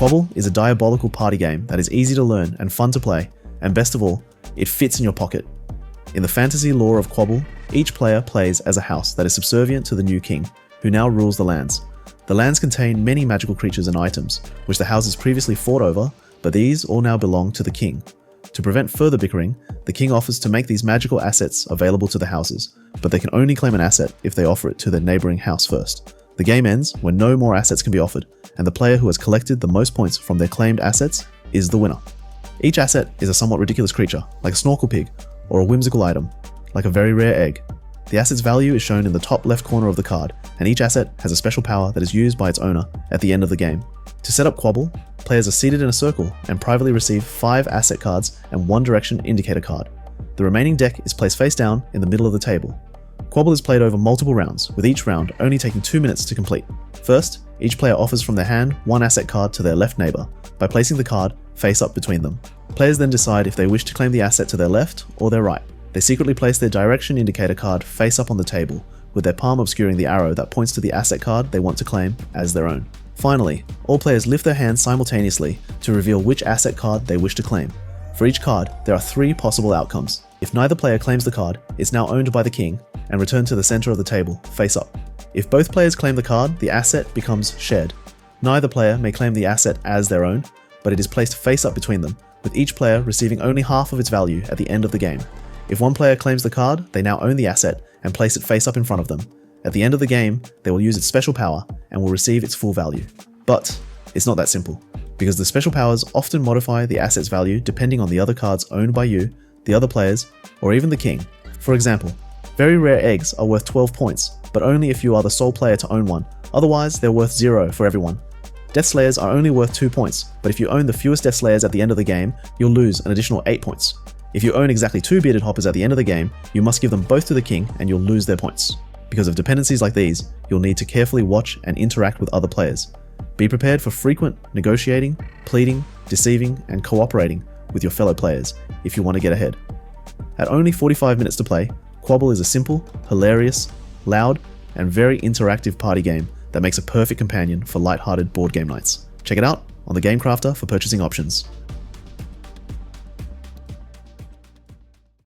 Quabble is a diabolical party game that is easy to learn and fun to play, and best of all, it fits in your pocket. In the fantasy lore of Quabble, each player plays as a house that is subservient to the new king, who now rules the lands. The lands contain many magical creatures and items, which the houses previously fought over, but these all now belong to the king. To prevent further bickering, the king offers to make these magical assets available to the houses, but they can only claim an asset if they offer it to their neighbouring house first. The game ends when no more assets can be offered, and the player who has collected the most points from their claimed assets is the winner. Each asset is a somewhat ridiculous creature, like a snorkel pig, or a whimsical item, like a very rare egg. The asset's value is shown in the top left corner of the card, and each asset has a special power that is used by its owner at the end of the game. To set up Quabble, players are seated in a circle and privately receive 5 asset cards and 1 direction indicator card. The remaining deck is placed face down in the middle of the table. Quabble is played over multiple rounds, with each round only taking 2 minutes to complete. First, each player offers from their hand 1 asset card to their left neighbour, by placing the card face up between them. Players then decide if they wish to claim the asset to their left or their right. They secretly place their direction indicator card face up on the table, with their palm obscuring the arrow that points to the asset card they want to claim as their own. Finally, all players lift their hands simultaneously to reveal which asset card they wish to claim. For each card, there are 3 possible outcomes. If neither player claims the card, it's now owned by the king and returned to the center of the table, face up. If both players claim the card, the asset becomes shared. Neither player may claim the asset as their own, but it is placed face up between them, with each player receiving only half of its value at the end of the game. If one player claims the card, they now own the asset and place it face up in front of them. At the end of the game, they will use its special power and will receive its full value. But it's not that simple, because the special powers often modify the asset's value depending on the other cards owned by you, the other players, or even the king. For example, very rare eggs are worth 12 points, but only if you are the sole player to own one, otherwise they're worth 0 for everyone. Death Slayers are only worth 2 points, but if you own the fewest Death Slayers at the end of the game, you'll lose an additional 8 points. If you own exactly 2 Bearded Hoppers at the end of the game, you must give them both to the king and you'll lose their points. Because of dependencies like these, you'll need to carefully watch and interact with other players. Be prepared for frequent negotiating, pleading, deceiving, and cooperating with your fellow players if you want to get ahead. At only 45 minutes to play, Quabble is a simple, hilarious, loud, and very interactive party game that makes a perfect companion for light-hearted board game nights. Check it out on the Game Crafter for purchasing options.